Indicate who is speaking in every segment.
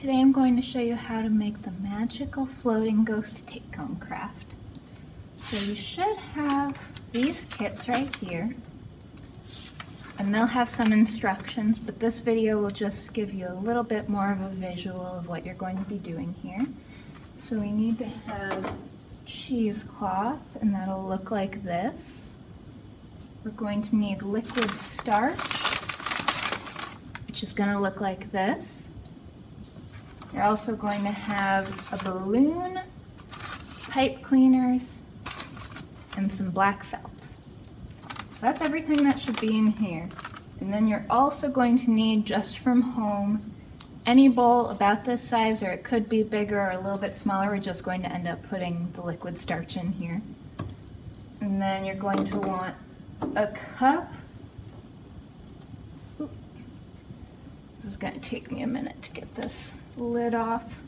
Speaker 1: today I'm going to show you how to make the magical floating ghost take home craft. So you should have these kits right here, and they'll have some instructions, but this video will just give you a little bit more of a visual of what you're going to be doing here. So we need to have cheesecloth, and that'll look like this. We're going to need liquid starch, which is going to look like this. You're also going to have a balloon, pipe cleaners, and some black felt. So that's everything that should be in here. And then you're also going to need, just from home, any bowl about this size, or it could be bigger or a little bit smaller. We're just going to end up putting the liquid starch in here. And then you're going to want a cup. Ooh. This is going to take me a minute to get this lid off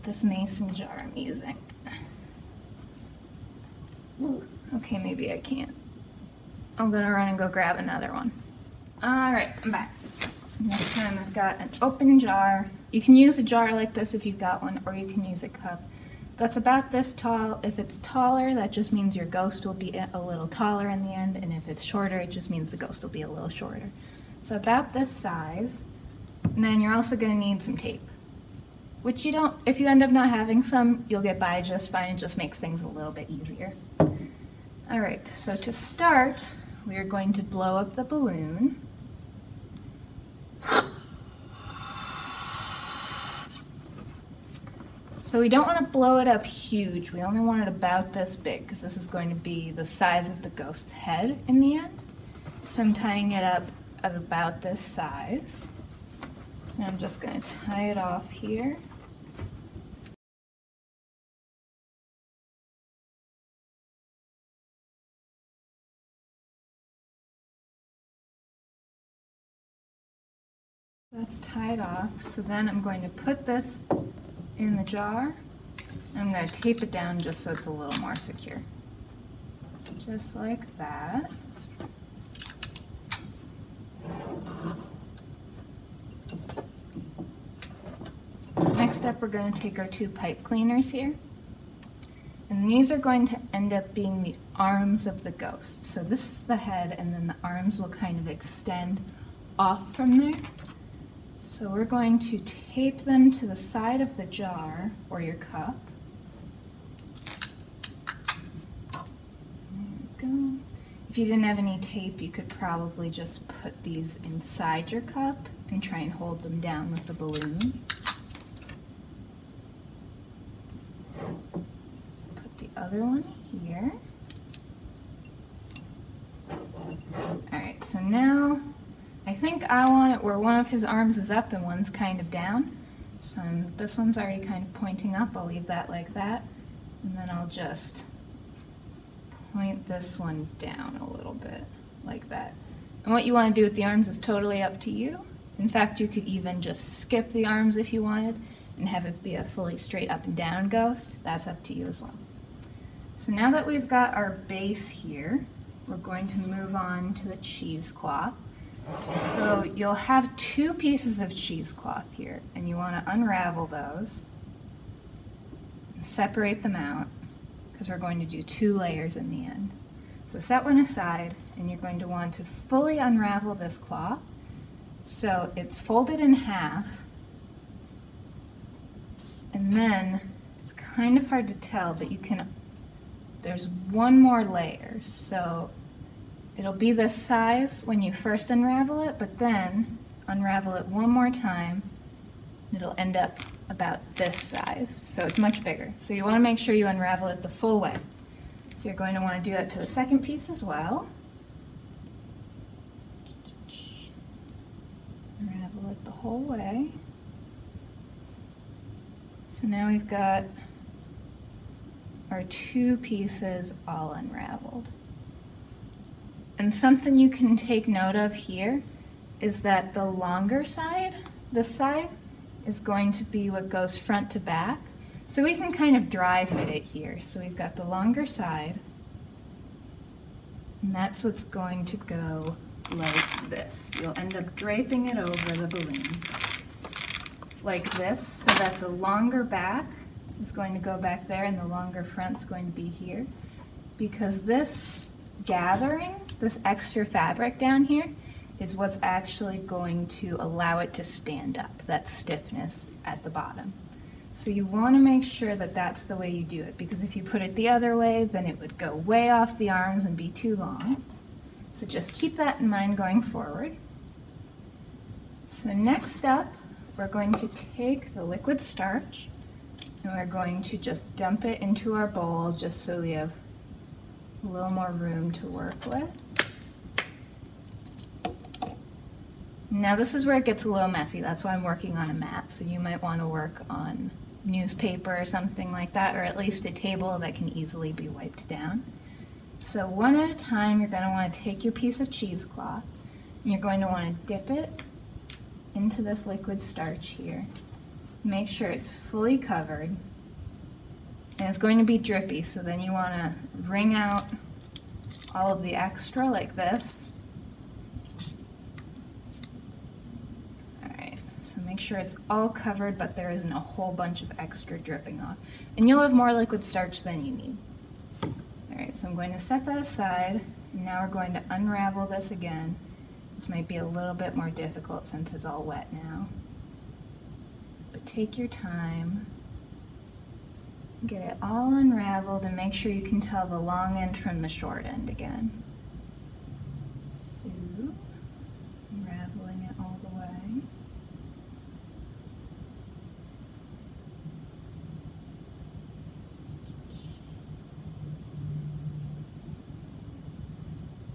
Speaker 1: this mason jar I'm using. Ooh. Okay, maybe I can't. I'm gonna run and go grab another one. Alright, I'm back. This time I've got an open jar. You can use a jar like this if you've got one, or you can use a cup. That's about this tall. If it's taller, that just means your ghost will be a little taller in the end, and if it's shorter, it just means the ghost will be a little shorter. So about this size. And then you're also going to need some tape, which you don't, if you end up not having some, you'll get by just fine. It just makes things a little bit easier. Alright, so to start, we are going to blow up the balloon. So we don't want to blow it up huge, we only want it about this big, because this is going to be the size of the ghost's head in the end. So I'm tying it up at about this size. So I'm just going to tie it off here. That's tied off, so then I'm going to put this in the jar. I'm going to tape it down just so it's a little more secure. Just like that. Next up, we're going to take our two pipe cleaners here. And these are going to end up being the arms of the ghost. So this is the head, and then the arms will kind of extend off from there. So we're going to tape them to the side of the jar or your cup. There we go. If you didn't have any tape, you could probably just put these inside your cup and try and hold them down with the balloon. Put the other one here. Alright, so now I think I want it where one of his arms is up and one's kind of down. So this one's already kind of pointing up. I'll leave that like that. And then I'll just point this one down a little bit, like that. And what you want to do with the arms is totally up to you. In fact, you could even just skip the arms if you wanted and have it be a fully straight up and down ghost. That's up to you as well. So now that we've got our base here, we're going to move on to the cheesecloth. So you'll have two pieces of cheesecloth here, and you want to unravel those and separate them out, because we're going to do two layers in the end. So set one aside, and you're going to want to fully unravel this cloth. So it's folded in half, and then it's kind of hard to tell, but you can, there's one more layer. So it'll be this size when you first unravel it, but then unravel it one more time, and it'll end up about this size. So it's much bigger. So you want to make sure you unravel it the full way. So you're going to want to do that to the second piece as well. Unravel it the whole way. So now we've got our two pieces all unraveled. And something you can take note of here is that the longer side, this side, is going to be what goes front to back. So we can kind of dry fit it here. So we've got the longer side, and that's what's going to go like this. You'll end up draping it over the balloon, like this so that the longer back is going to go back there and the longer front is going to be here. Because this gathering, this extra fabric down here, is what's actually going to allow it to stand up, that stiffness at the bottom. So you want to make sure that that's the way you do it, because if you put it the other way, then it would go way off the arms and be too long. So just keep that in mind going forward. So next up, we're going to take the liquid starch and we're going to just dump it into our bowl just so we have a little more room to work with. Now this is where it gets a little messy. That's why I'm working on a mat. So you might want to work on newspaper or something like that, or at least a table that can easily be wiped down. So one at a time, you're going to want to take your piece of cheesecloth and you're going to want to dip it into this liquid starch here. Make sure it's fully covered. And it's going to be drippy, so then you want to wring out all of the extra like this. Alright, so make sure it's all covered, but there isn't a whole bunch of extra dripping off. And you'll have more liquid starch than you need. Alright, so I'm going to set that aside, and now we're going to unravel this again. This might be a little bit more difficult since it's all wet now. But take your time. Get it all unraveled and make sure you can tell the long end from the short end again. So, unraveling it all the way.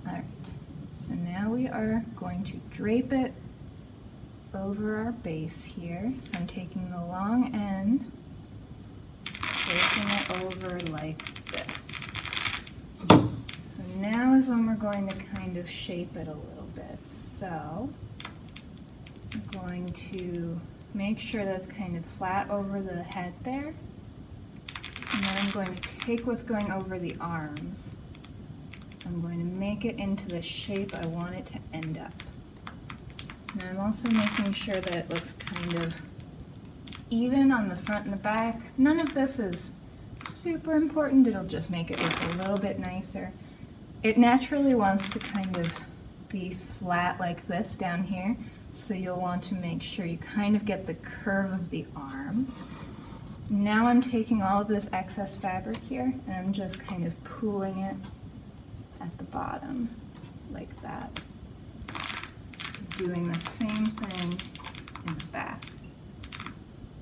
Speaker 1: Alright, so now we are going to drape it over our base here. So I'm taking the long end, draping it over like this. So now is when we're going to kind of shape it a little bit. So I'm going to make sure that's kind of flat over the head there. And then I'm going to take what's going over the arms. I'm going to make it into the shape I want it to end up. Now I'm also making sure that it looks kind of even on the front and the back. None of this is super important, it'll just make it look a little bit nicer. It naturally wants to kind of be flat like this down here, so you'll want to make sure you kind of get the curve of the arm. Now I'm taking all of this excess fabric here and I'm just kind of pooling it at the bottom like that. Doing the same thing in the back.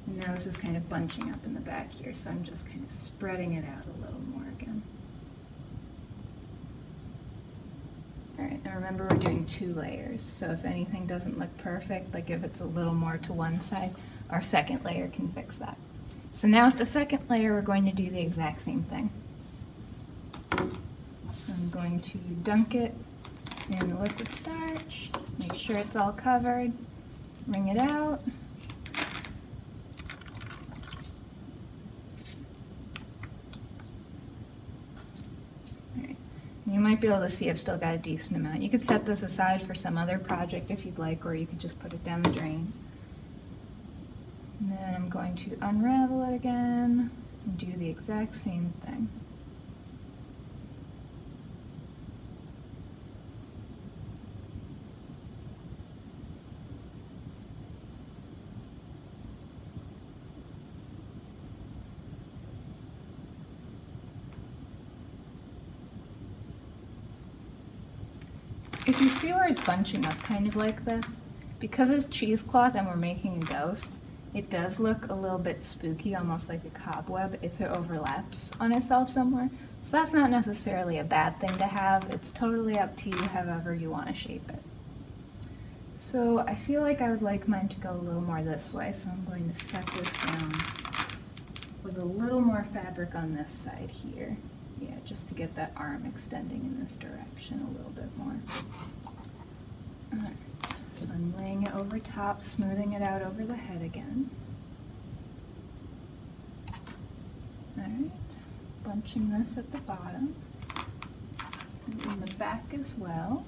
Speaker 1: And now this is kind of bunching up in the back here, so I'm just kind of spreading it out a little more again. Alright, now remember we're doing 2 layers, so if anything doesn't look perfect, like if it's a little more to one side, our second layer can fix that. So now with the second layer, we're going to do the exact same thing. So I'm going to dunk it in the liquid starch, make sure it's all covered, wring it out. Alright, you might be able to see I've still got a decent amount. You could set this aside for some other project if you'd like, or you could just put it down the drain. And then I'm going to unravel it again and do the exact same thing. If you see where it's bunching up kind of like this, because it's cheesecloth and we're making a ghost, it does look a little bit spooky, almost like a cobweb if it overlaps on itself somewhere. So that's not necessarily a bad thing to have. It's totally up to you however you want to shape it. So I feel like I would like mine to go a little more this way, so I'm going to set this down with a little more fabric on this side here. Yeah, just to get that arm extending in this direction a little bit more. Alright, so I'm laying it over top, smoothing it out over the head again. Alright, bunching this at the bottom, and in the back as well.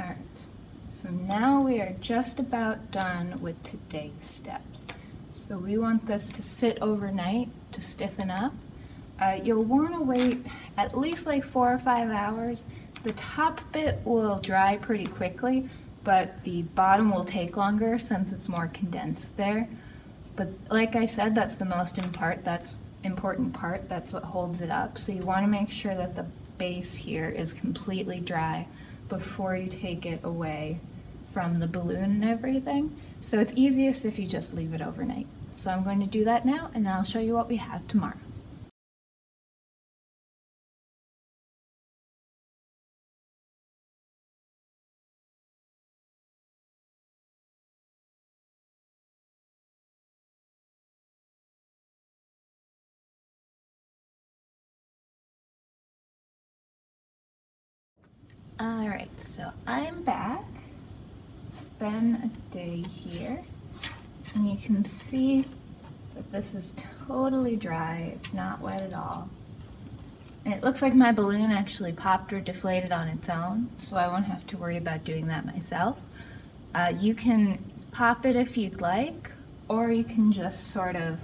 Speaker 1: Alright, so now we are just about done with today's steps. So we want this to sit overnight to stiffen up. You'll want to wait at least like 4 or 5 hours. The top bit will dry pretty quickly, but the bottom will take longer since it's more condensed there. But like I said, that's the most important part. That's what holds it up. So you want to make sure that the base here is completely dry before you take it away from the balloon and everything. So it's easiest if you just leave it overnight. So I'm going to do that now, and then I'll show you what we have tomorrow. Alright, so I'm back. It's been a day here, and you can see that this is totally dry. It's not wet at all. And it looks like my balloon actually popped or deflated on its own, so I won't have to worry about doing that myself. You can pop it if you'd like, or you can just sort of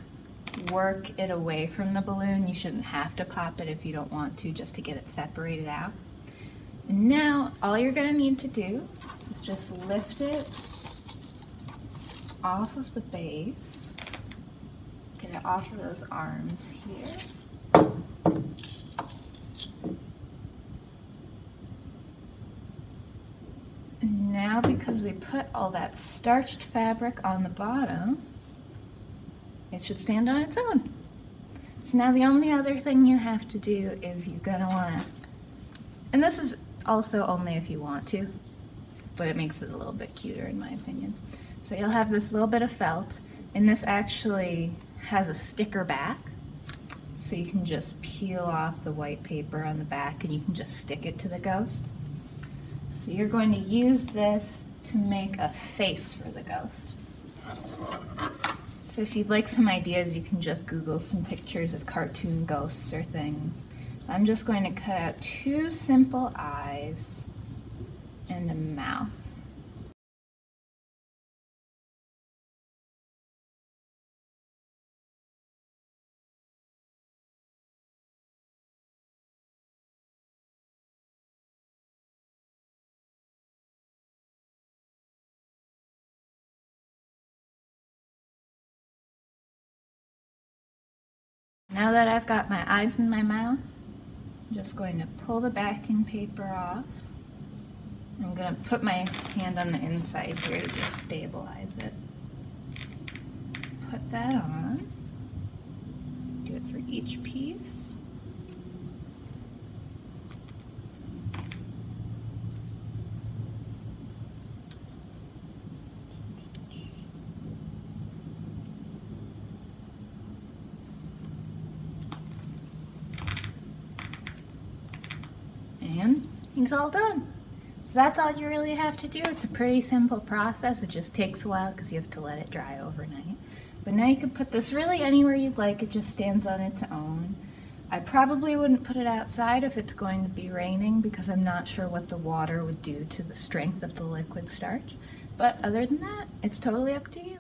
Speaker 1: work it away from the balloon. You shouldn't have to pop it if you don't want to, just to get it separated out. And now all you're going to need to do is just lift it off of the base, get it off of those arms here. And now, because we put all that starched fabric on the bottom, it should stand on its own. So now the only other thing you have to do is you're going to want to, and this is also only if you want to, but it makes it a little bit cuter in my opinion. So you'll have this little bit of felt, and this actually has a sticker back, so you can just peel off the white paper on the back and you can just stick it to the ghost. So you're going to use this to make a face for the ghost. So if you'd like some ideas, you can just Google some pictures of cartoon ghosts or things. I'm just going to cut out 2 simple eyes and a mouth. Now that I've got my eyes in my mouth, I'm just going to pull the backing paper off. I'm going to put my hand on the inside here to just stabilize it. Put that on. Do it for each piece. And it's all done. So that's all you really have to do. It's a pretty simple process. It just takes a while because you have to let it dry overnight. But now you can put this really anywhere you'd like. It just stands on its own. I probably wouldn't put it outside if it's going to be raining because I'm not sure what the water would do to the strength of the liquid starch. But other than that, it's totally up to you.